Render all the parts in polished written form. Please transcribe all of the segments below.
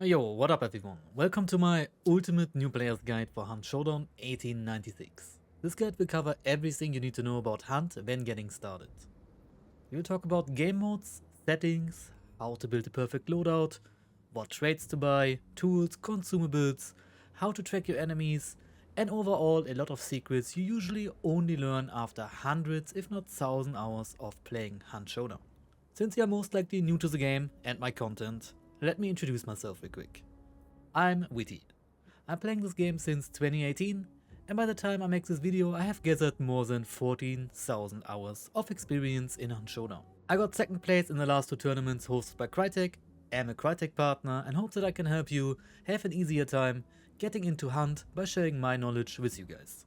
Yo, what up everyone? Welcome to my ultimate new player's guide for Hunt Showdown 1896. This guide will cover everything you need to know about Hunt when getting started. We will talk about game modes, settings, how to build a perfect loadout, what traits to buy, tools, consumables, how to track your enemies, and overall a lot of secrets you usually only learn after hundreds if not thousand hours of playing Hunt Showdown. Since you are most likely new to the game and my content, let me introduce myself real quick. I'm Witty. I'm playing this game since 2018, and by the time I make this video I have gathered more than 14,000 hours of experience in Hunt Showdown. I got second place in the last two tournaments hosted by Crytek, am a Crytek partner and hope that I can help you have an easier time getting into Hunt by sharing my knowledge with you guys.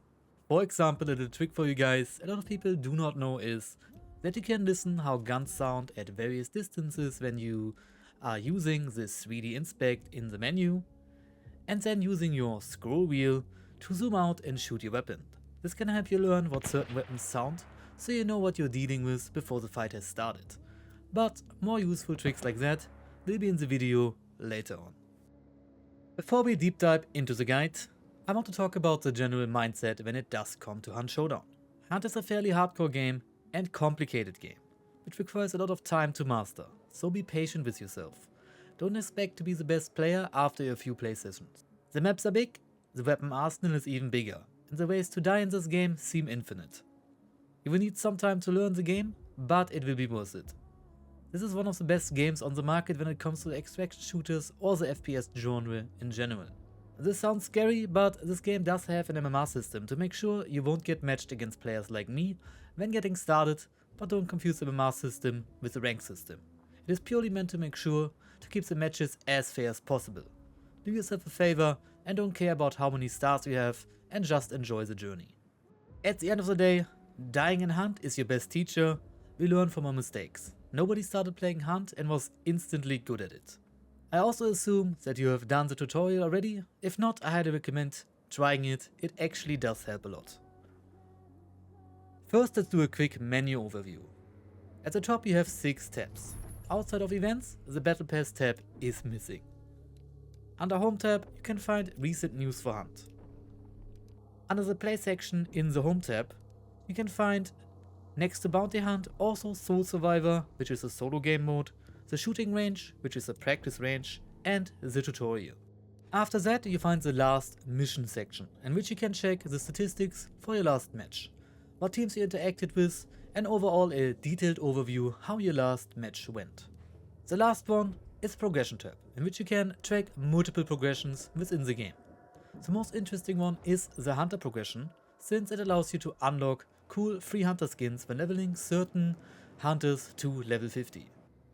For example, a little trick for you guys a lot of people do not know is that you can listen how guns sound at various distances when you are using this 3D inspect in the menu, and then using your scroll wheel to zoom out and shoot your weapon. This can help you learn what certain weapons sound, so you know what you're dealing with before the fight has started. But more useful tricks like that will be in the video later on. Before we deep dive into the guide, I want to talk about the general mindset when it does come to Hunt Showdown. Hunt is a fairly hardcore game and complicated game, which requires a lot of time to master, so be patient with yourself. Don't expect to be the best player after a few play sessions. The maps are big, the weapon arsenal is even bigger, and the ways to die in this game seem infinite. You will need some time to learn the game, but it will be worth it. This is one of the best games on the market when it comes to extraction shooters or the FPS genre in general. This sounds scary, but this game does have an MMR system to make sure you won't get matched against players like me when getting started, but don't confuse the MMR system with the rank system. It is purely meant to make sure to keep the matches as fair as possible. Do yourself a favor and don't care about how many stars you have and just enjoy the journey. At the end of the day, dying in Hunt is your best teacher. We learn from our mistakes. Nobody started playing Hunt and was instantly good at it. I also assume that you have done the tutorial already. If not, I highly recommend trying it. It actually does help a lot. First, let's do a quick menu overview. At the top you have 6 tabs. Outside of events, the Battle Pass tab is missing. Under Home tab, you can find recent news for Hunt. Under the Play section in the Home tab, you can find next to Bounty Hunt also Soul Survivor, which is a solo game mode, the Shooting Range, which is a practice range, and the tutorial. After that you find the last mission section, in which you can check the statistics for your last match, what teams you interacted with, and overall a detailed overview how your last match went. The last one is Progression tab, in which you can track multiple progressions within the game. The most interesting one is the Hunter progression, since it allows you to unlock cool free Hunter skins when leveling certain Hunters to level 50.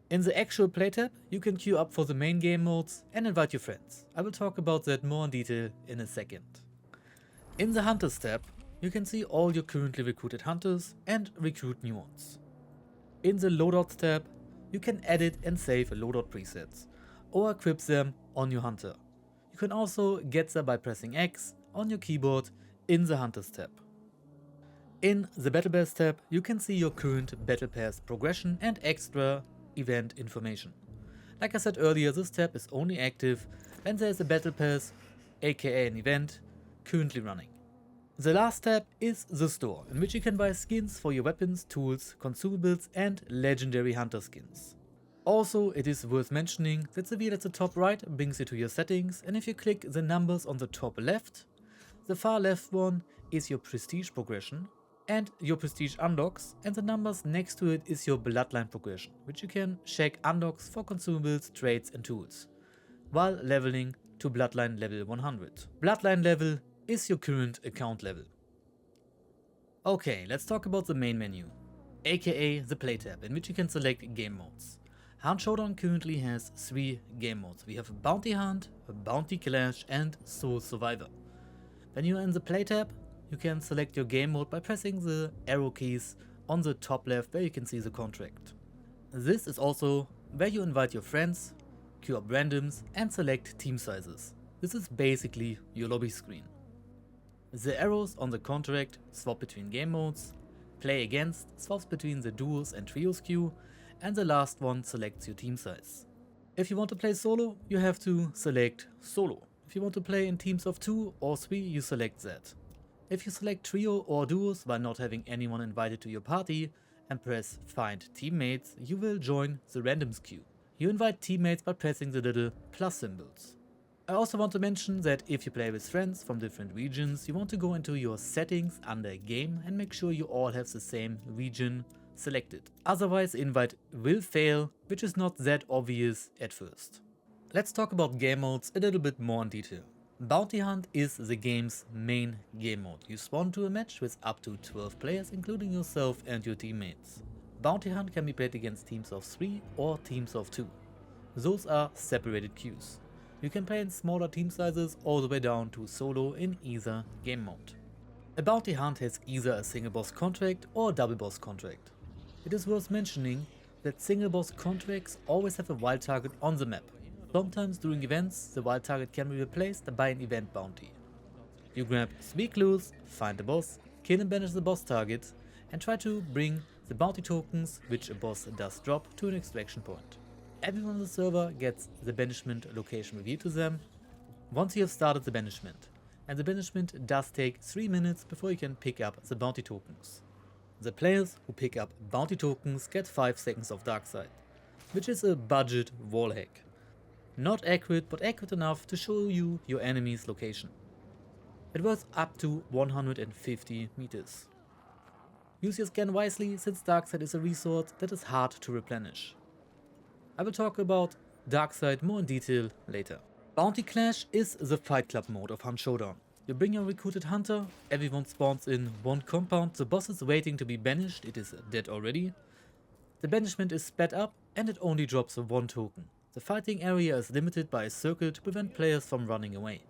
In the actual play tab, you can queue up for the main game modes and invite your friends. I will talk about that more in detail in a second. In the Hunters tab, you can see all your currently recruited Hunters and recruit new ones. In the Loadouts tab, you can edit and save loadout presets or equip them on your Hunter. You can also get them by pressing X on your keyboard in the Hunters tab. In the Battle Pass tab, you can see your current Battle Pass progression and extra event information. Like I said earlier, this tab is only active when there is a Battle Pass, aka an event, currently running. The last tab is the store, in which you can buy skins for your weapons, tools, consumables and legendary hunter skins. Also, it is worth mentioning that the wheel at the top right brings you to your settings, and if you click the numbers on the top left, the far left one is your prestige progression and your prestige unlocks, and the numbers next to it is your bloodline progression, which you can check unlocks for consumables, traits and tools, while leveling to bloodline level 100. Bloodline level is your current account level. Okay, let's talk about the main menu, aka the play tab, in which you can select game modes. Hunt Showdown currently has 3 game modes. We have Bounty Hunt, Bounty Clash and Soul Survivor. When you are in the play tab, you can select your game mode by pressing the arrow keys on the top left where you can see the contract. This is also where you invite your friends, queue up randoms and select team sizes. This is basically your lobby screen. The arrows on the contract swap between game modes, play against swaps between the duos and trios queue, and the last one selects your team size. If you want to play solo, you have to select solo. If you want to play in teams of 2 or 3, you select that. If you select trio or duos while not having anyone invited to your party and press find teammates, you will join the randoms queue. You invite teammates by pressing the little plus symbols. I also want to mention that if you play with friends from different regions, you want to go into your settings under game and make sure you all have the same region selected. Otherwise the invite will fail, which is not that obvious at first. Let's talk about game modes a little bit more in detail. Bounty Hunt is the game's main game mode. You spawn to a match with up to 12 players, including yourself and your teammates. Bounty Hunt can be played against teams of 3 or teams of 2. Those are separated queues. You can play in smaller team sizes all the way down to solo in either game mode. A bounty hunt has either a single boss contract or a double boss contract. It is worth mentioning that single boss contracts always have a wild target on the map. Sometimes during events, the wild target can be replaced by an event bounty. You grab 3 clues, find the boss, kill and banish the boss target, and try to bring the bounty tokens, which a boss does drop, to an extraction point. Everyone on the server gets the banishment location revealed to them once you have started the banishment, and the banishment does take 3 minutes before you can pick up the bounty tokens. The players who pick up bounty tokens get 5 seconds of Darkside, which is a budget wall hack. Not accurate, but accurate enough to show you your enemy's location. It works up to 150 meters. Use your scan wisely, since Darkside is a resource that is hard to replenish. I will talk about Darkside more in detail later. Bounty Clash is the Fight Club mode of Hunt Showdown. You bring your recruited hunter, everyone spawns in one compound, the boss is waiting to be banished, it is dead already. The banishment is sped up and it only drops 1 token. The fighting area is limited by a circle to prevent players from running away.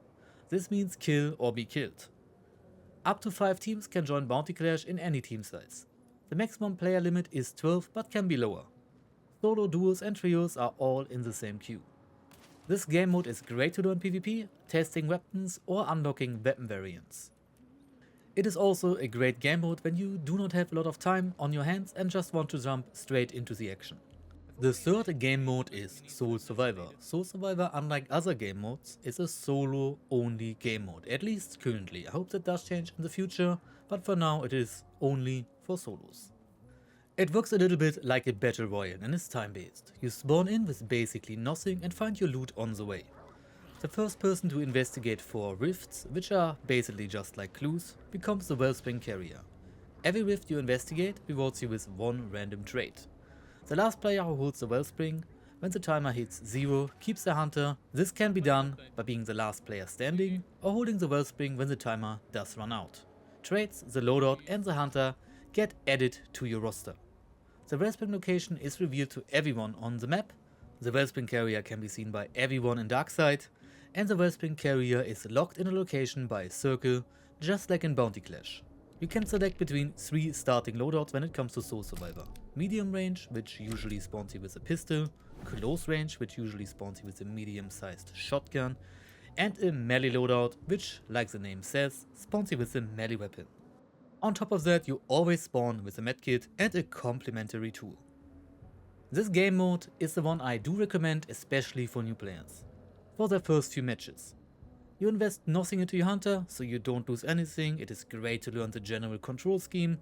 This means kill or be killed. Up to 5 teams can join Bounty Clash in any team size. The maximum player limit is 12 but can be lower. Solo, duos and trios are all in the same queue. This game mode is great to learn PvP, testing weapons or unlocking weapon variants. It is also a great game mode when you do not have a lot of time on your hands and just want to jump straight into the action. The third game mode is Soul Survivor. Soul Survivor, unlike other game modes, is a solo only game mode, at least currently. I hope that does change in the future, but for now it is only for solos. It works a little bit like a battle royale and is time based. You spawn in with basically nothing and find your loot on the way. The first person to investigate 4 rifts, which are basically just like clues, becomes the Wellspring carrier. Every rift you investigate rewards you with 1 random trait. The last player who holds the Wellspring, when the timer hits 0, keeps the hunter. This can be done by being the last player standing or holding the Wellspring when the timer does run out. Traits, the Loadout and the hunter get added to your roster. The Wellspring location is revealed to everyone on the map. The Wellspring carrier can be seen by everyone in Darkside, and the Wellspring carrier is locked in a location by a circle, just like in Bounty Clash. You can select between 3 starting loadouts when it comes to Soul Survivor. Medium range, which usually spawns you with a pistol, close range, which usually spawns you with a medium-sized shotgun, and a melee loadout, which, like the name says, spawns you with a melee weapon. On top of that, you always spawn with a medkit and a complementary tool. This game mode is the one I do recommend, especially for new players. For their first few matches. You invest nothing into your hunter, so you don't lose anything. It is great to learn the general control scheme,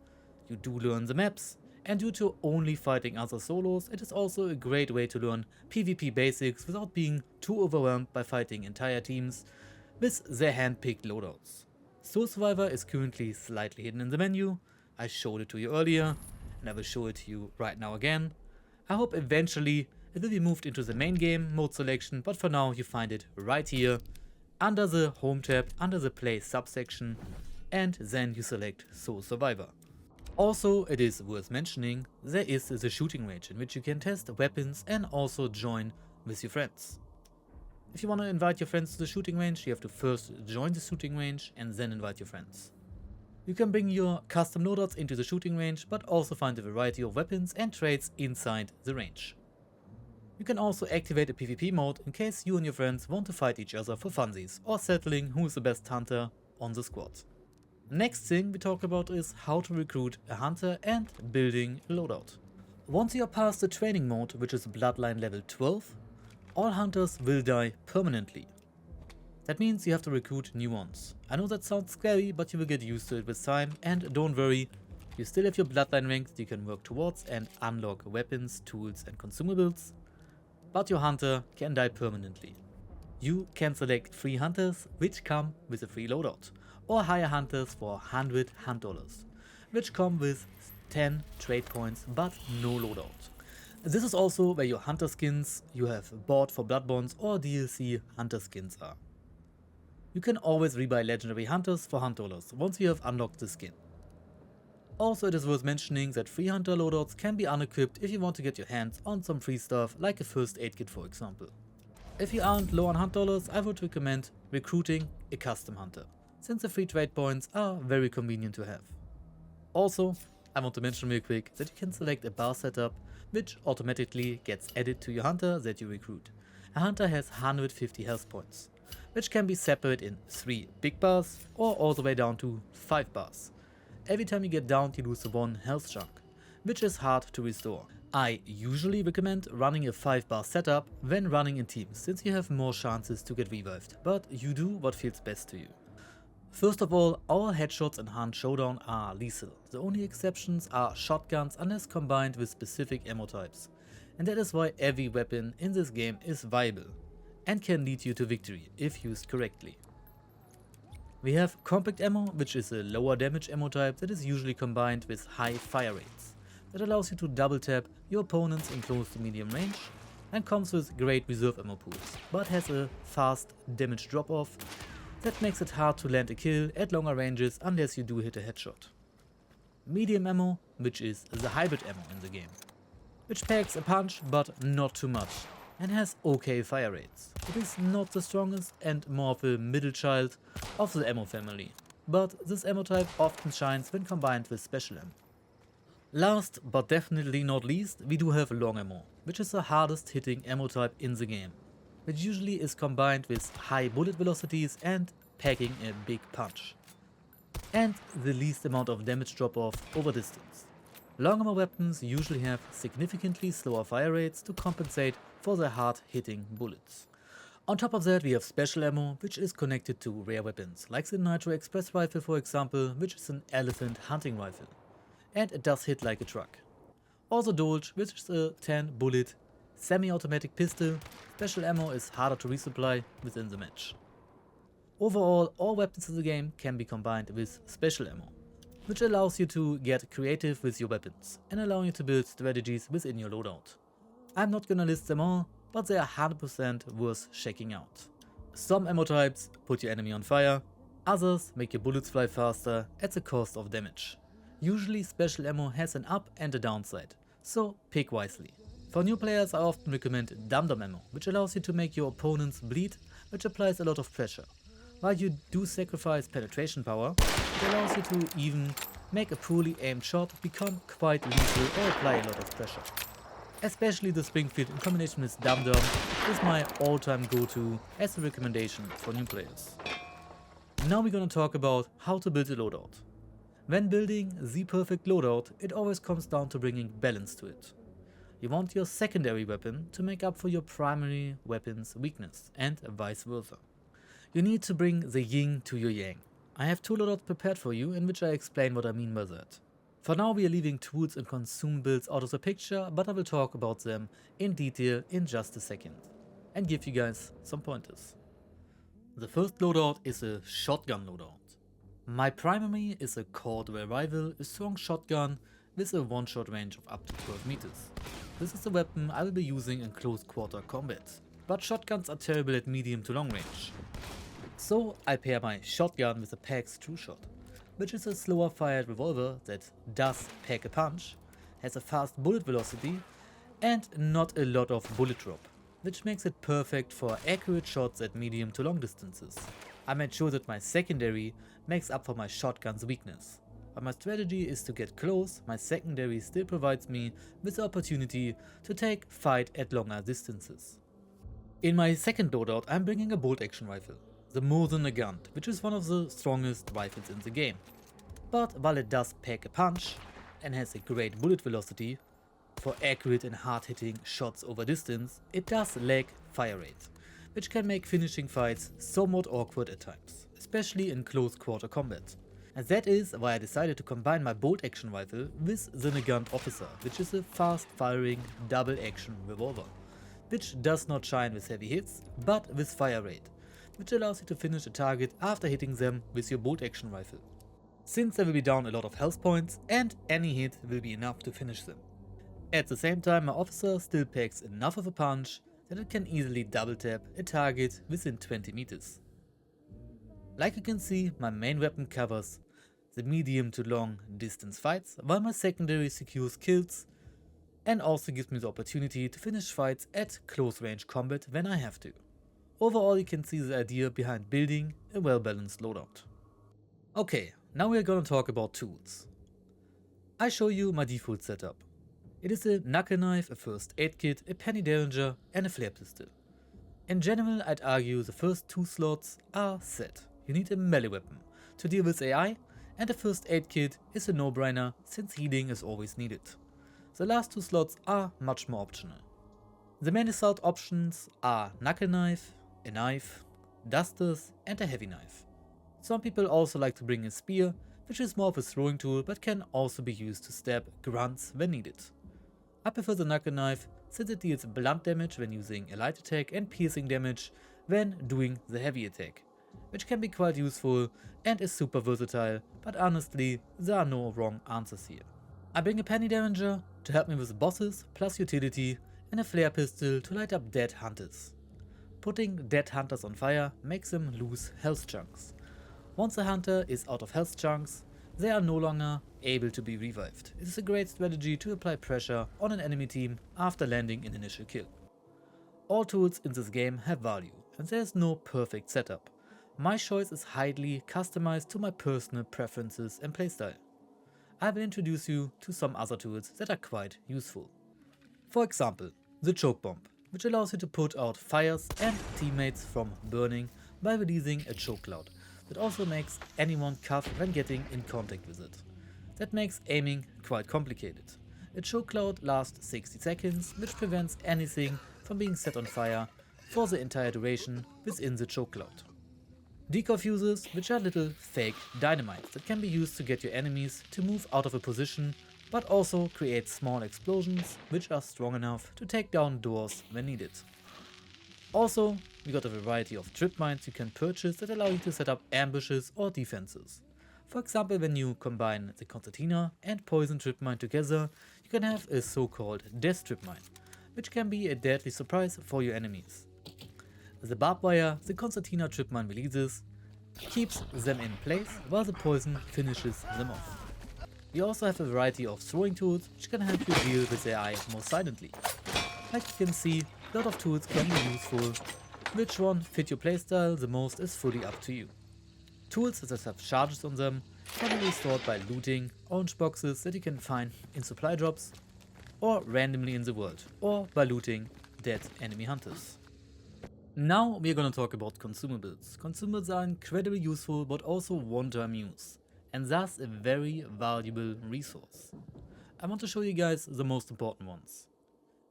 you do learn the maps, and due to only fighting other solos, it is also a great way to learn PvP basics without being too overwhelmed by fighting entire teams with their hand-picked loadouts. Soul Survivor is currently slightly hidden in the menu. I showed it to you earlier, and I will show it to you right now again. I hope eventually it will be moved into the main game mode selection, but for now you find it right here, under the Home tab, under the Play subsection, and then you select Soul Survivor. Also, it is worth mentioning, there is the shooting range in which you can test weapons and also join with your friends. If you want to invite your friends to the shooting range, you have to first join the shooting range and then invite your friends. You can bring your custom loadouts into the shooting range, but also find a variety of weapons and traits inside the range. You can also activate a PvP mode in case you and your friends want to fight each other for funsies or settling who is the best hunter on the squad. Next thing we talk about is how to recruit a hunter and building a loadout. Once you are past the training mode, which is Bloodline level 12, all hunters will die permanently. That means you have to recruit new ones. I know that sounds scary, but you will get used to it with time, and don't worry, you still have your bloodline ranks you can work towards and unlock weapons, tools and consumables, but your hunter can die permanently. You can select free hunters which come with a free loadout, or hire hunters for 100 hunt dollars, which come with 10 trade points but no loadout. This is also where your hunter skins you have bought for blood bonds or DLC hunter skins are. You can always rebuy legendary hunters for hunt dollars once you have unlocked the skin. Also, it is worth mentioning that free hunter loadouts can be unequipped if you want to get your hands on some free stuff like a first aid kit for example. If you aren't low on hunt dollars, I would recommend recruiting a custom hunter, since the free trade points are very convenient to have. Also, I want to mention real quick that you can select a bar setup which automatically gets added to your hunter that you recruit. A hunter has 150 health points, which can be separated in 3 big bars or all the way down to 5 bars. Every time you get downed you lose 1 health chunk, which is hard to restore. I usually recommend running a 5 bar setup when running in teams, since you have more chances to get revived, but you do what feels best to you. First of all, all headshots in Hunt Showdown are lethal. The only exceptions are shotguns unless combined with specific ammo types, and that is why every weapon in this game is viable and can lead you to victory if used correctly. We have compact ammo, which is a lower damage ammo type that is usually combined with high fire rates. That allows you to double tap your opponents in close to medium range and comes with great reserve ammo pools, but has a fast damage drop off that makes it hard to land a kill at longer ranges unless you do hit a headshot. Medium ammo, which is the hybrid ammo in the game, which packs a punch but not too much and has okay fire rates. It is not the strongest and more of a middle child of the ammo family, but this ammo type often shines when combined with special ammo. Last but definitely not least, we do have long ammo, which is the hardest hitting ammo type in the game, which usually is combined with high bullet velocities and packing a big punch, and the least amount of damage drop off over distance. Long ammo weapons usually have significantly slower fire rates to compensate for their hard hitting bullets. On top of that we have special ammo, which is connected to rare weapons, like the Nitro Express rifle for example, which is an elephant hunting rifle, and it does hit like a truck. Also Dolch, which is a 10 bullet semi-automatic pistol. Special ammo is harder to resupply within the match. Overall, all weapons in the game can be combined with special ammo, which allows you to get creative with your weapons and allow you to build strategies within your loadout. I'm not gonna list them all, but they are 100% worth checking out. Some ammo types put your enemy on fire, others make your bullets fly faster at the cost of damage. Usually special ammo has an up and a downside, so pick wisely. For new players I often recommend dum-dum ammo, which allows you to make your opponents bleed, which applies a lot of pressure. While you do sacrifice penetration power, it allows you to even make a poorly aimed shot become quite lethal or apply a lot of pressure. Especially the Springfield in combination with dum-dum is my all-time go-to as a recommendation for new players. Now we're gonna talk about how to build a loadout. When building the perfect loadout, it always comes down to bringing balance to it. You want your secondary weapon to make up for your primary weapon's weakness, and vice versa. You need to bring the yin to your yang. I have 2 loadouts prepared for you in which I explain what I mean by that. For now we are leaving tools and consumables out of the picture, but I will talk about them in detail in just a second and give you guys some pointers. The first loadout is a shotgun loadout. My primary is a Caldwell rifle, a strong shotgun with a one-shot range of up to 12 meters. This is the weapon I will be using in close quarter combat, but shotguns are terrible at medium to long range. So I pair my shotgun with a PAX True Shot, which is a slower fired revolver that does pack a punch, has a fast bullet velocity and not a lot of bullet drop, which makes it perfect for accurate shots at medium to long distances. I made sure that my secondary makes up for my shotgun's weakness. But my strategy is to get close, my secondary still provides me with the opportunity to take fight at longer distances. In my second loadout I'm bringing a bolt action rifle, the More Than a Gun, which is one of the strongest rifles in the game. But while it does pack a punch and has a great bullet velocity, For accurate and hard-hitting shots over distance, it does lack fire rate, which can make finishing fights somewhat awkward at times, especially in close quarter combat. And that is why I decided to combine my bolt action rifle with the Nagant Officer, which is a fast firing double action revolver, which does not shine with heavy hits, but with fire rate, which allows you to finish a target after hitting them with your bolt action rifle. Since they will be down a lot of health points and any hit will be enough to finish them. At the same time, my officer still packs enough of a punch that it can easily double tap a target within 20 meters. Like you can see, my main weapon covers the medium to long distance fights, while my secondary secures kills and also gives me the opportunity to finish fights at close range combat when I have to. Overall, you can see the idea behind building a well-balanced loadout. Okay, now we are gonna talk about tools. I show you my default setup. It is a knuckle knife, a first aid kit, a penny derringer and a flare pistol. In general, I'd argue the first 2 slots are set. You need a melee weapon to deal with AI, and a first aid kit is a no-brainer since healing is always needed. The last 2 slots are much more optional. The main assault options are knuckle knife, a knife, dusters and a heavy knife. Some people also like to bring a spear, which is more of a throwing tool but can also be used to stab grunts when needed. I prefer the knuckle knife since it deals blunt damage when using a light attack and piercing damage when doing the heavy attack, which can be quite useful and is super versatile, but honestly there are no wrong answers here. I bring a penny derringer to help me with bosses plus utility and a flare pistol to light up dead hunters. Putting dead hunters on fire makes them lose health chunks. Once a hunter is out of health chunks, they are no longer able to be revived. It is a great strategy to apply pressure on an enemy team after landing an initial kill. All tools in this game have value and there is no perfect setup. My choice is highly customized to my personal preferences and playstyle. I will introduce you to some other tools that are quite useful. For example, the choke bomb, which allows you to put out fires and teammates from burning by releasing a choke cloud that also makes anyone cough when getting in contact with it. That makes aiming quite complicated. A choke cloud lasts 60 seconds, which prevents anything from being set on fire for the entire duration within the choke cloud. Decoy fuses, which are little fake dynamites that can be used to get your enemies to move out of a position, but also create small explosions which are strong enough to take down doors when needed. Also, we got a variety of trip mines you can purchase that allow you to set up ambushes or defenses. For example, when you combine the concertina and poison trip mine together, you can have a so-called death trip mine, which can be a deadly surprise for your enemies. The barbed wire the concertina trip mine releases keeps them in place while the poison finishes them off. We also have a variety of throwing tools which can help you deal with AI more silently. Like you can see, a lot of tools can be useful. Which one fit your playstyle the most is fully up to you. Tools that have charges on them can be restored by looting orange boxes that you can find in supply drops or randomly in the world, or by looting dead enemy hunters. Now we are gonna talk about consumables. Consumables are incredibly useful but also one-time use, and thus a very valuable resource. I want to show you guys the most important ones.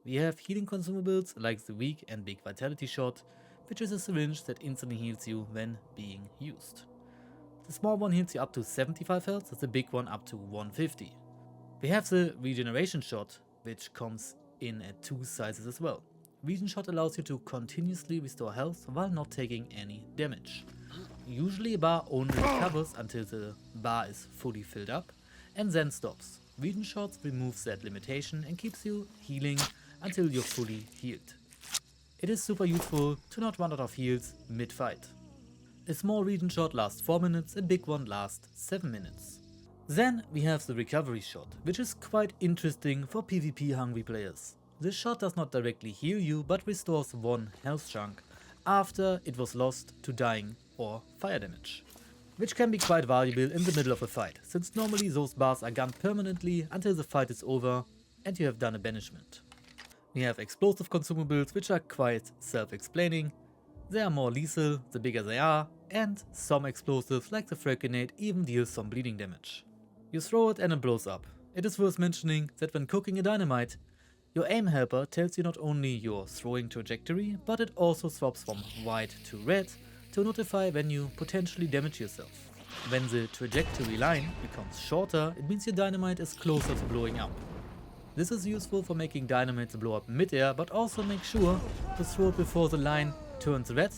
We have healing consumables like the weak and big vitality shot, which is a syringe that instantly heals you when being used. The small one heals you up to 75 health, the big one up to 150. We have the regeneration shot, which comes in at 2 sizes as well. Regen shot allows you to continuously restore health while not taking any damage. Usually a bar only recovers until the bar is fully filled up and then stops. Regen shots removes that limitation and keeps you healing until you're fully healed. It is super useful to not run out of heals mid-fight. A small regen shot lasts 4 minutes, a big one lasts 7 minutes. Then we have the recovery shot, which is quite interesting for PvP hungry players. This shot does not directly heal you, but restores 1 health chunk after it was lost to dying or fire damage, which can be quite valuable in the middle of a fight, since normally those bars are gone permanently until the fight is over and you have done a banishment. We have explosive consumables, which are quite self-explaining. They are more lethal the bigger they are, and some explosives like the frag grenade even deal some bleeding damage. You throw it and it blows up. It is worth mentioning that when cooking a dynamite, Your aim helper tells you not only your throwing trajectory, but it also swaps from white to red to notify when you potentially damage yourself. When the trajectory line becomes shorter, it means your dynamite is closer to blowing up. This is useful for making dynamites blow up mid-air, but also make sure to throw it before the line turns red,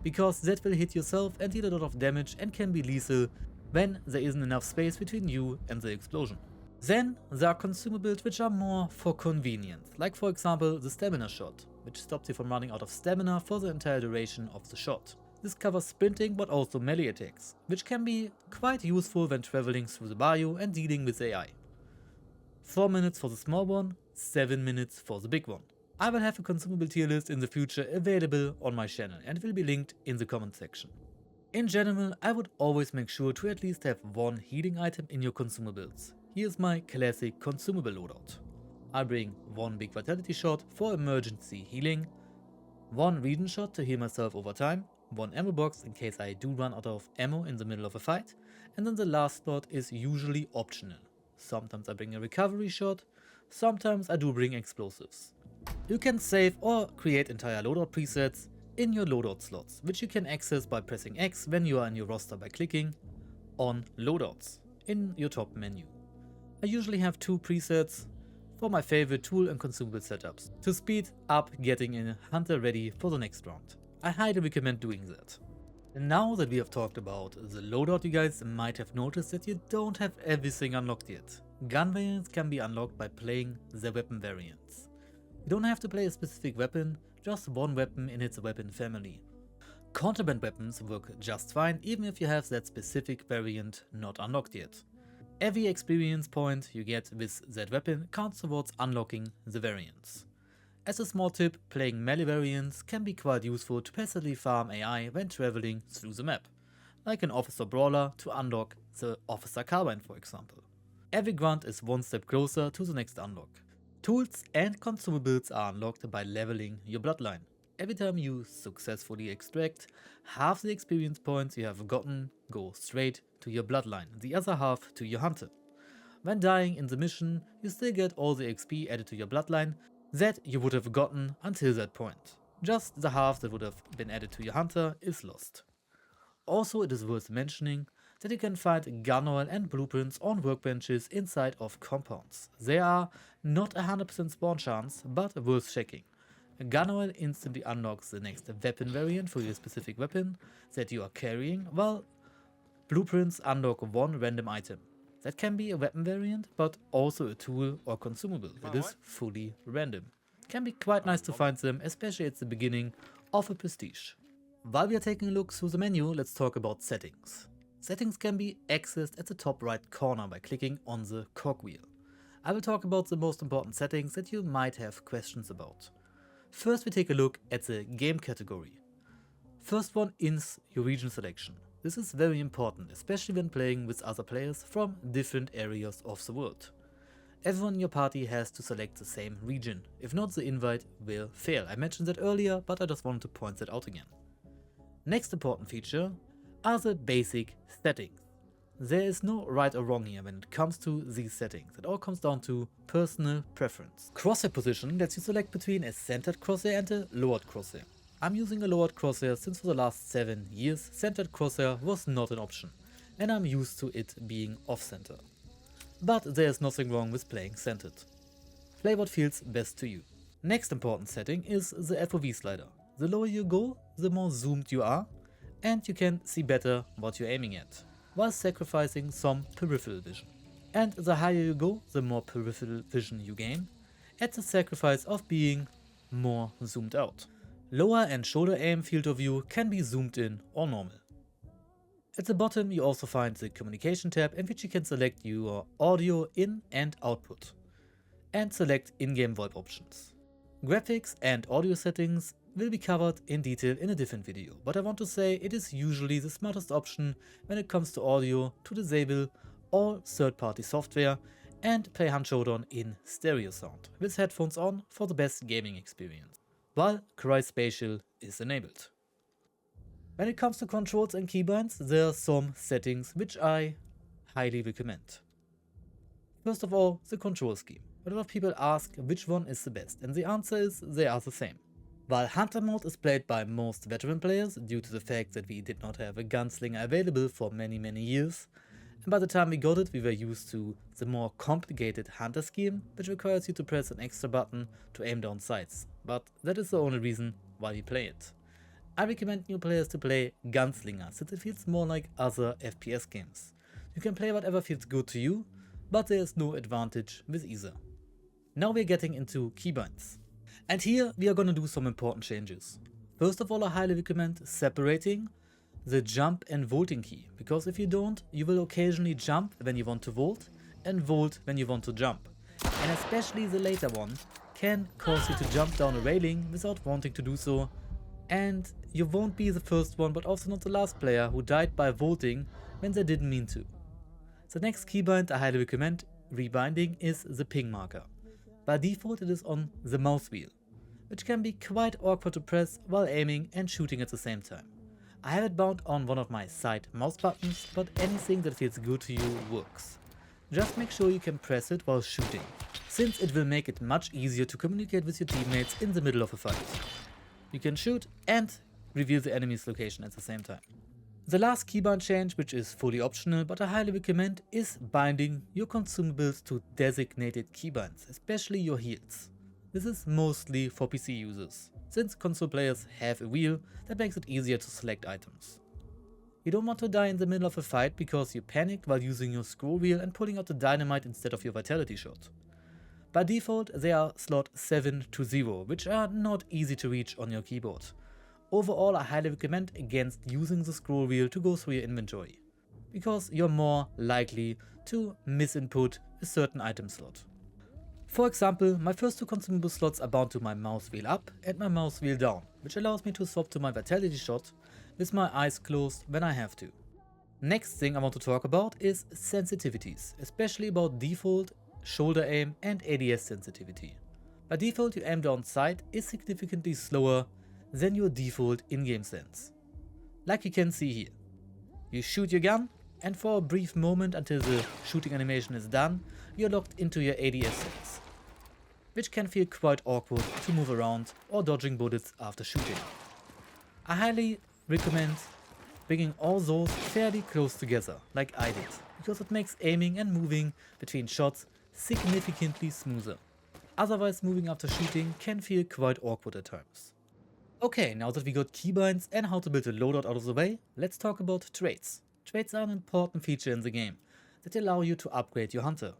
because that will hit yourself and deal a lot of damage and can be lethal when there isn't enough space between you and the explosion. Then there are consumables which are more for convenience, like for example the stamina shot, which stops you from running out of stamina for the entire duration of the shot. This covers sprinting but also melee attacks, which can be quite useful when traveling through the bayou and dealing with AI. 4 minutes for the small one, 7 minutes for the big one. I will have a consumable tier list in the future available on my channel and it will be linked in the comment section. In general, I would always make sure to at least have one healing item in your consumables. Here's my classic consumable loadout. I bring one big vitality shot for emergency healing, one regen shot to heal myself over time, one ammo box in case I do run out of ammo in the middle of a fight, and then the last slot is usually optional. Sometimes I bring a recovery shot, sometimes I do bring explosives. You can save or create entire loadout presets in your loadout slots, which you can access by pressing X when you are in your roster by clicking on loadouts in your top menu. I usually have 2 presets for my favorite tool and consumable setups to speed up getting a hunter ready for the next round. I highly recommend doing that. And now that we have talked about the loadout, you guys might have noticed that you don't have everything unlocked yet. Gun variants can be unlocked by playing the weapon variants. You don't have to play a specific weapon, just one weapon in its weapon family. Contraband weapons work just fine even if you have that specific variant not unlocked yet. Every experience point you get with that weapon counts towards unlocking the variants. As a small tip, playing melee variants can be quite useful to passively farm AI when traveling through the map, like an officer brawler to unlock the officer carbine for example. Every grunt is one step closer to the next unlock. Tools and consumables are unlocked by leveling your bloodline. Every time you successfully extract, half the experience points you have gotten go straight to your bloodline, the other half to your hunter. When dying in the mission, you still get all the XP added to your bloodline that you would have gotten until that point. Just the half that would have been added to your hunter is lost. Also, it is worth mentioning that you can find gun oil and blueprints on workbenches inside of compounds. They are not a 100% spawn chance, but worth checking. Gun oil instantly unlocks the next weapon variant for your specific weapon that you are carrying, while blueprints unlock one random item. That can be a weapon variant, but also a tool or consumable that is fully random. It can be quite nice to find them, especially at the beginning of a prestige. While we are taking a look through the menu, let's talk about settings. Settings can be accessed at the top right corner by clicking on the cogwheel. I will talk about the most important settings that you might have questions about. First, we take a look at the game category. First one is your region selection. This is very important, especially when playing with other players from different areas of the world. Everyone in your party has to select the same region, if not the invite will fail. I mentioned that earlier, but I just wanted to point that out again. Next important feature are the basic settings. There is no right or wrong here when it comes to these settings. It all comes down to personal preference. Crosshair position lets you select between a centered crosshair and a lowered crosshair. I'm using a lowered crosshair since for the last 7 years centered crosshair was not an option, and I'm used to it being off-center. But there's nothing wrong with playing centered. Play what feels best to you. Next important setting is the FOV slider. The lower you go, the more zoomed you are, and you can see better what you're aiming at, while sacrificing some peripheral vision. And the higher you go, the more peripheral vision you gain, at the sacrifice of being more zoomed out. Lower and shoulder aim field of view can be zoomed in or normal. At the bottom you also find the communication tab in which you can select your audio in and output, and select in-game VoIP options. Graphics and audio settings will be covered in detail in a different video, but I want to say it is usually the smartest option when it comes to audio to disable all third-party software and play Hunt Showdown in stereo sound with headphones on for the best gaming experience, while Cryspatial is enabled. When it comes to controls and keybinds, there are some settings which I highly recommend. First of all, the control scheme. A lot of people ask which one is the best, and the answer is they are the same. While Hunter mode is played by most veteran players due to the fact that we did not have a gunslinger available for many years, and by the time we got it we were used to the more complicated Hunter scheme, which requires you to press an extra button to aim down sights, but that is the only reason why we play it. I recommend new players to play Gunslinger since it feels more like other FPS games. You can play whatever feels good to you, but there is no advantage with either. Now we're getting into keybinds. And here we are gonna do some important changes. First of all, I highly recommend separating the jump and vaulting key, because if you don't, you will occasionally jump when you want to vault and vault when you want to jump. And especially the later one can cause you to jump down a railing without wanting to do so, and you won't be the first one but also not the last player who died by vaulting when they didn't mean to. The next keybind I highly recommend rebinding is the ping marker. By default it is on the mouse wheel, which can be quite awkward to press while aiming and shooting at the same time. I have it bound on one of my side mouse buttons, but anything that feels good to you works. Just make sure you can press it while shooting, since it will make it much easier to communicate with your teammates in the middle of a fight. You can shoot and reveal the enemy's location at the same time. The last keybind change, which is fully optional but I highly recommend, is binding your consumables to designated keybinds, especially your heals. This is mostly for PC users, since console players have a wheel that makes it easier to select items. You don't want to die in the middle of a fight because you panicked while using your scroll wheel and pulling out the dynamite instead of your vitality shot. By default they are slot 7 to 0, which are not easy to reach on your keyboard. Overall I highly recommend against using the scroll wheel to go through your inventory, because you're more likely to misinput a certain item slot. For example, my first two consumable slots are bound to my mouse wheel up and my mouse wheel down, which allows me to swap to my vitality shot with my eyes closed when I have to. Next thing I want to talk about is sensitivities, especially about default, shoulder aim and ADS sensitivity. By default your aim down sight is significantly slower than your default in-game sense. Like you can see here. You shoot your gun and for a brief moment until the shooting animation is done, you're locked into your ADS sense, which can feel quite awkward to move around or dodging bullets after shooting. I highly recommend bringing all those fairly close together like I did, because it makes aiming and moving between shots significantly smoother. Otherwise moving after shooting can feel quite awkward at times. Okay, now that we got keybinds and how to build a loadout out of the way, let's talk about traits. Traits are an important feature in the game that allow you to upgrade your hunter.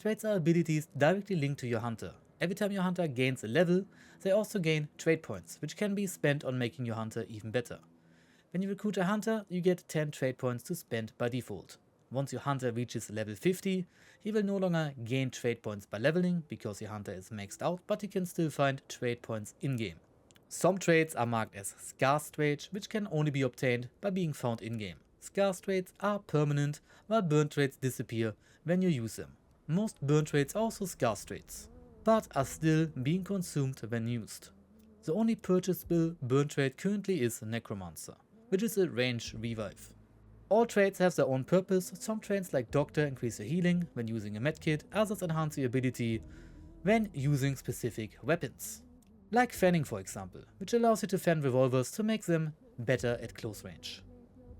Traits are abilities directly linked to your hunter. Every time your hunter gains a level, they also gain trait points, which can be spent on making your hunter even better. When you recruit a hunter, you get 10 trait points to spend by default. Once your hunter reaches level 50, he will no longer gain trait points by leveling because your hunter is maxed out, but you can still find trait points in-game. Some traits are marked as scarce traits, which can only be obtained by being found in-game. Scarce traits are permanent, while burn traits disappear when you use them. Most burn traits are also scarce traits, but are still being consumed when used. The only purchasable burn trait currently is Necromancer, which is a range revive. All traits have their own purpose. Some traits like Doctor increase your healing when using a medkit, others enhance your ability when using specific weapons. Like fanning for example, which allows you to fan revolvers to make them better at close range.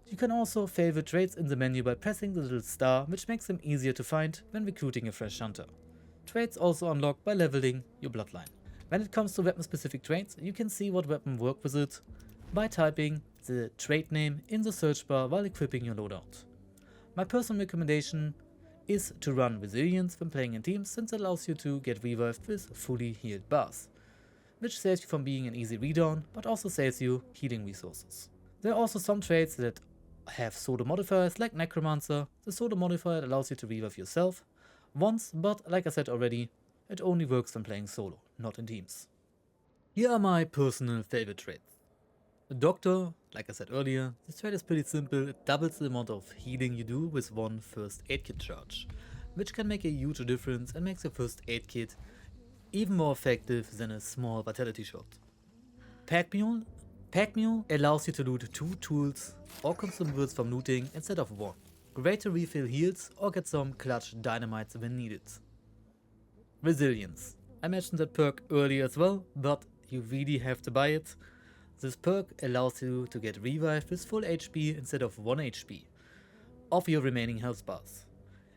You can also favorite traits in the menu by pressing the little star, which makes them easier to find when recruiting a fresh hunter. Traits also unlock by leveling your bloodline. When it comes to weapon specific traits, you can see what weapon work with it by typing the trait name in the search bar while equipping your loadout. My personal recommendation is to run Resilience when playing in teams, since it allows you to get revived with fully healed bars, which saves you from being an easy redown, but also saves you healing resources. There are also some traits that have solo modifiers like Necromancer. The solo modifier allows you to revive yourself once, but like I said already, it only works when playing solo, not in teams. Here are my personal favorite traits. The Doctor, like I said earlier, this trait is pretty simple. It doubles the amount of healing you do with one first aid kit charge, which can make a huge difference and makes your first aid kit even more effective than a small vitality shot. Pack Mule allows you to loot 2 tools or consumables from looting instead of 1. Great to refill heals or get some clutch dynamites when needed. Resilience. I mentioned that perk earlier as well, but you really have to buy it. This perk allows you to get revived with full HP instead of 1 HP of your remaining health bars.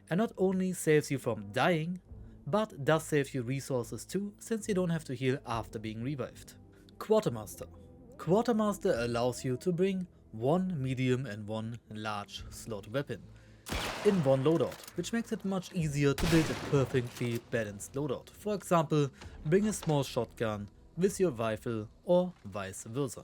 And not only saves you from dying, but does save you resources too, since you don't have to heal after being revived. Quartermaster. Quartermaster allows you to bring 1 medium and 1 large slot weapon in one loadout, which makes it much easier to build a perfectly balanced loadout. For example, bring a small shotgun with your rifle or vice versa.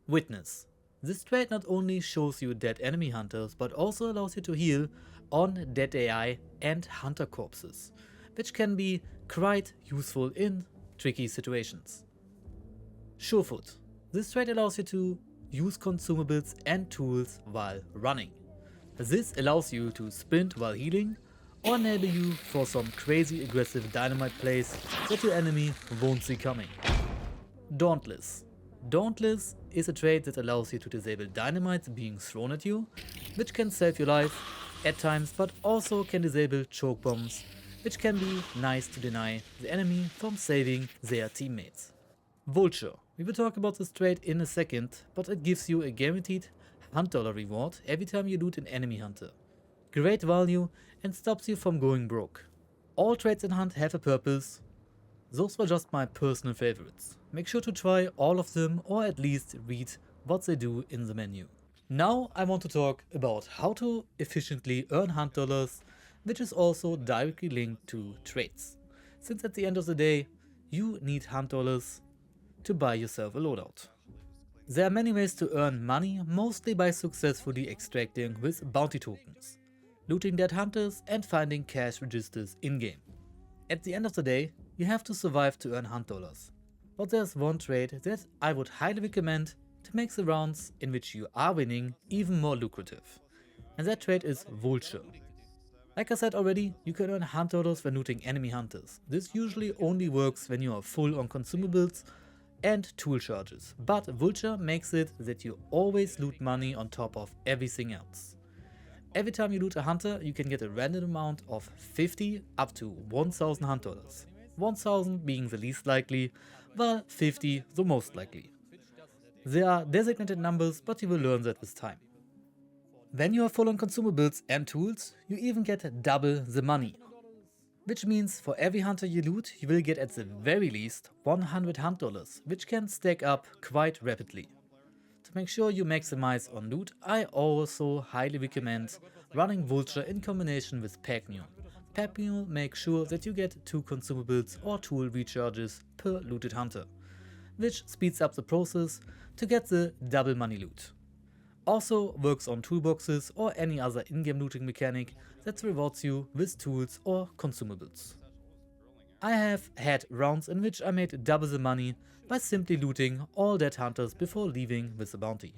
Witness. This trait not only shows you dead enemy hunters, but also allows you to heal on dead AI and hunter corpses, which can be quite useful in tricky situations. Surefoot. This trait allows you to use consumables and tools while running. This allows you to sprint while healing or enable you for some crazy aggressive dynamite plays that your enemy won't see coming. Dauntless. Dauntless is a trait that allows you to disable dynamites being thrown at you, which can save your life at times, but also can disable choke bombs, which can be nice to deny the enemy from saving their teammates. Vulture. We will talk about this trait in a second, but it gives you a guaranteed $100 reward every time you loot an enemy hunter. Great value and stops you from going broke. All traits in Hunt have a purpose. Those were just my personal favorites. Make sure to try all of them or at least read what they do in the menu. Now I want to talk about how to efficiently earn Hunt dollars, which is also directly linked to traits. Since at the end of the day, you need Hunt dollars to buy yourself a loadout. There are many ways to earn money, mostly by successfully extracting with bounty tokens, looting dead hunters and finding cash registers in-game. At the end of the day, you have to survive to earn Hunt dollars. But there's one trait that I would highly recommend to make the rounds in which you are winning even more lucrative. And that trait is Vulture. Like I said already, you can earn Hunt dollars when looting enemy hunters. This usually only works when you are full on consumables and tool charges, but Vulture makes it that you always loot money on top of everything else. Every time you loot a hunter, you can get a random amount of 50 up to 1000 Hunt dollars. 1000 being the least likely, while 50 the most likely. There are designated numbers, but you will learn that with time. When you are full on consumables and tools, you even get double the money. Which means for every hunter you loot, you will get at the very least 100 Hunt dollars, which can stack up quite rapidly. To make sure you maximize on loot, I also highly recommend running Vulture in combination with Pack Mule. Pack Mule makes sure that you get 2 consumables or tool recharges per looted hunter, which speeds up the process to get the double money loot. Also works on toolboxes or any other in-game looting mechanic that rewards you with tools or consumables. I have had rounds in which I made double the money by simply looting all dead hunters before leaving with a bounty.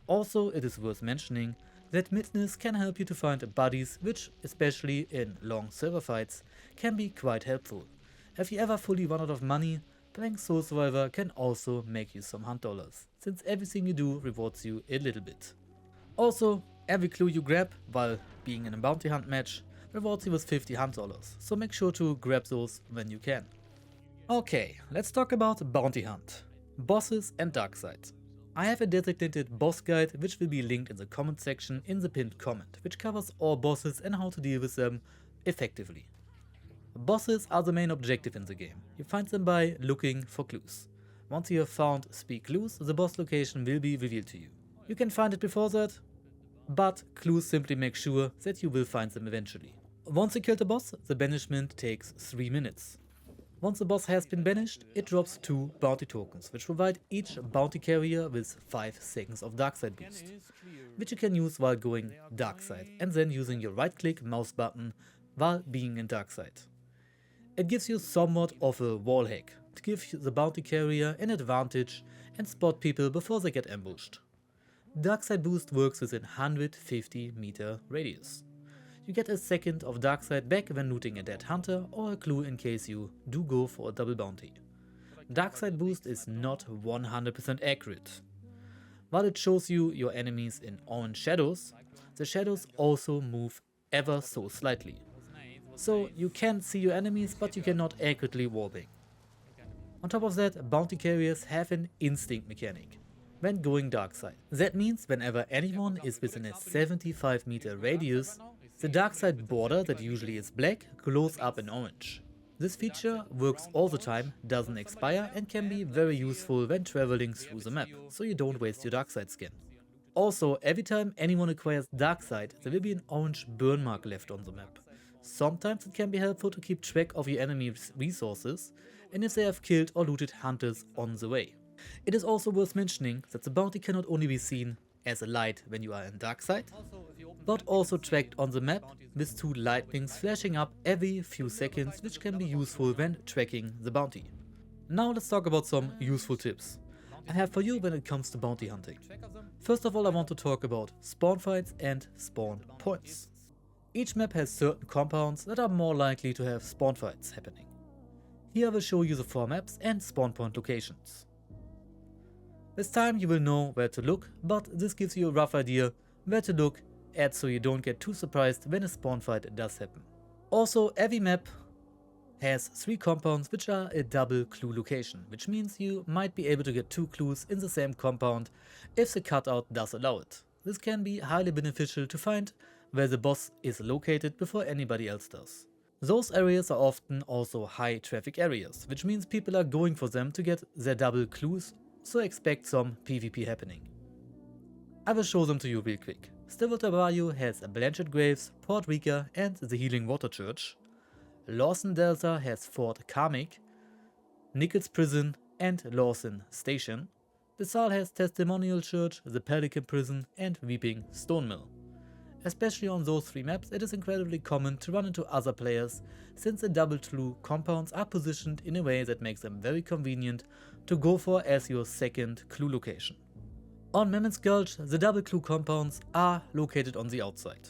Also, it is worth mentioning that Midness can help you to find buddies, which, especially in long server fights, can be quite helpful. If you ever fully run out of money, playing Soul Survivor can also make you some Hunt dollars, since everything you do rewards you a little bit. Also, every clue you grab while being in a bounty hunt match rewards you with 50 Hunt dollars, so make sure to grab those when you can. Okay, let's talk about bounty hunt, bosses and dark side. I have a designated boss guide which will be linked in the comment section in the pinned comment, which covers all bosses and how to deal with them effectively. Bosses are the main objective in the game. You find them by looking for clues. Once you have found 3 clues, the boss location will be revealed to you. You can find it before that, but clues simply make sure that you will find them eventually. Once you kill the boss, the banishment takes 3 minutes. Once the boss has been banished, it drops 2 bounty tokens, which provide each bounty carrier with 5 seconds of dark side boost, which you can use while going dark side and then using your right click mouse button while being in dark side. It gives you somewhat of a wall hack to give the bounty carrier an advantage and spot people before they get ambushed. Dark side boost works within 150 meter radius. You get a second of dark side back when looting a dead hunter or a clue in case you do go for a double bounty. Dark side boost is not 100% accurate. While it shows you your enemies in orange shadows, the shadows also move ever so slightly. So you can see your enemies, but you cannot accurately wallbang. On top of that, bounty carriers have an instinct mechanic when going dark side. That means whenever anyone is within a 75-meter radius, the dark side border that usually is black glows up in orange. This feature works all the time, doesn't expire, and can be very useful when traveling through the map, so you don't waste your dark side skin. Also, every time anyone acquires dark side, there will be an orange burn mark left on the map. Sometimes it can be helpful to keep track of your enemy's resources and if they have killed or looted hunters on the way. It is also worth mentioning that the bounty cannot only be seen as a light when you are in dark side, but also tracked on the map with 2 lightnings flashing up every few seconds, which can be useful when tracking the bounty. Now let's talk about some useful tips I have for you when it comes to bounty hunting. First of all, I want to talk about spawn fights and spawn points. Each map has certain compounds that are more likely to have spawn fights happening. Here I will show you the 4 maps and spawn point locations. This time you will know where to look, but this gives you a rough idea where to look at so you don't get too surprised when a spawn fight does happen. Also, every map has 3 compounds which are a double clue location, which means you might be able to get 2 clues in the same compound if the cutout does allow it. This can be highly beneficial to find where the boss is located before anybody else does. Those areas are often also high traffic areas, which means people are going for them to get their double clues, so expect some PvP happening. I will show them to you real quick. Stillwater Bayou has Blanchard Graves, Port Rica and the Healing Water Church. Lawson Delta has Fort Karmic, Nichols Prison and Lawson Station. DeSalle has Testimonial Church, the Pelican Prison and Weeping Stone Mill. Especially on those 3 maps, it is incredibly common to run into other players since the double clue compounds are positioned in a way that makes them very convenient to go for as your second clue location. On Mammoth's Gulch, the double clue compounds are located on the outside.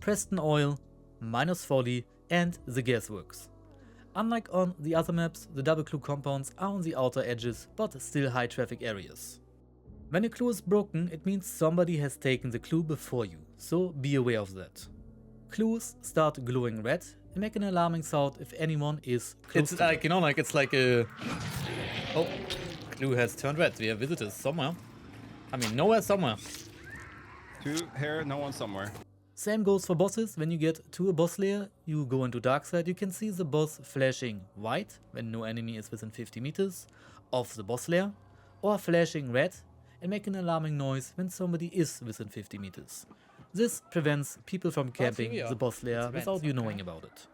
Preston Oil, Miners Folly and the Gasworks. Unlike on the other maps, the double clue compounds are on the outer edges but still high traffic areas. When a clue is broken, it means somebody has taken the clue before you, so be aware of that. Clues start glowing red and make an alarming sound if anyone is close to It's like, them. it's like a... Oh, clue has turned red. We have visitors somewhere. I mean, nowhere, somewhere. 2 here, no one somewhere. Same goes for bosses. When you get to a boss lair, you go into dark side, you can see the boss flashing white when no enemy is within 50 meters of the boss lair, or flashing red and make an alarming noise when somebody is within 50 meters. This prevents people from camping the boss lair without you knowing about it.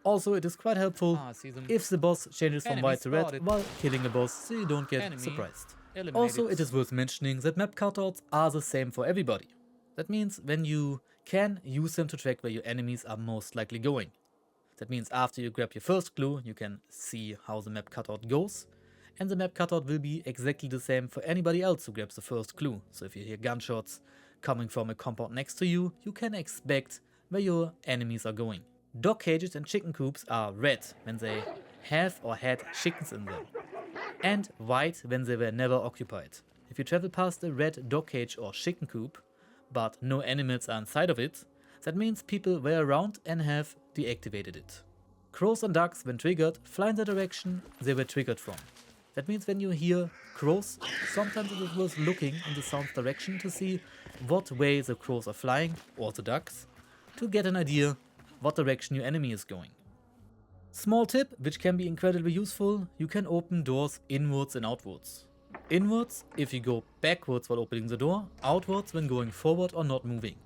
Also, it is quite helpful if the boss changes from white to red while killing a boss, so you don't get surprised. Also, it is worth mentioning that map cutouts are the same for everybody. That means when you can use them to track where your enemies are most likely going. That means after you grab your first clue, you can see how the map cutout goes, and the map cutout will be exactly the same for anybody else who grabs the first clue. So if you hear gunshots coming from a compound next to you, you can expect where your enemies are going. Dog cages and chicken coops are red when they have or had chickens in them, and white when they were never occupied. If you travel past a red dog cage or chicken coop, but no animals are inside of it, that means people were around and have deactivated it. Crows and ducks, when triggered, fly in the direction they were triggered from. That means when you hear crows, sometimes it is worth looking in the sound's direction to see what way the crows are flying, or the ducks, to get an idea what direction your enemy is going. Small tip, which can be incredibly useful, you can open doors inwards and outwards. Inwards if you go backwards while opening the door, outwards when going forward or not moving.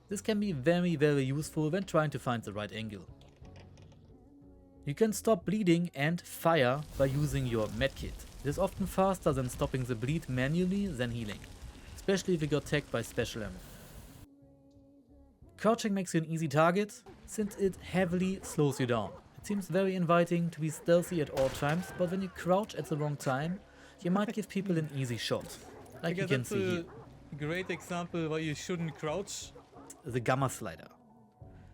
This can be very useful when trying to find the right angle. You can stop bleeding and fire by using your medkit. It is often faster than stopping the bleed manually than healing, especially if you got tagged by special ammo. Crouching makes you an easy target, since it heavily slows you down. It seems very inviting to be stealthy at all times, but when you crouch at the wrong time, you might give people an easy shot, like you can see here. Great example why you shouldn't crouch. The gamma slider.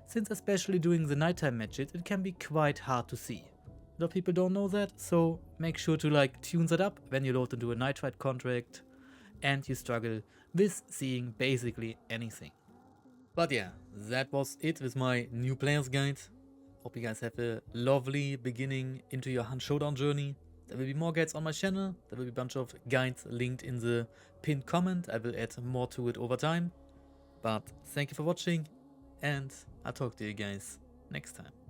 Since especially during the nighttime matches, it can be quite hard to see. A lot of people don't know that, so make sure to tune that up when you load into a night ride contract and you struggle with seeing basically anything. But yeah, that was it with my new player's guide. Hope you guys have a lovely beginning into your Hunt Showdown journey. There will be more guides on my channel. There will be a bunch of guides linked in the pinned comment. I will add more to it over time. But thank you for watching, and I'll talk to you guys next time.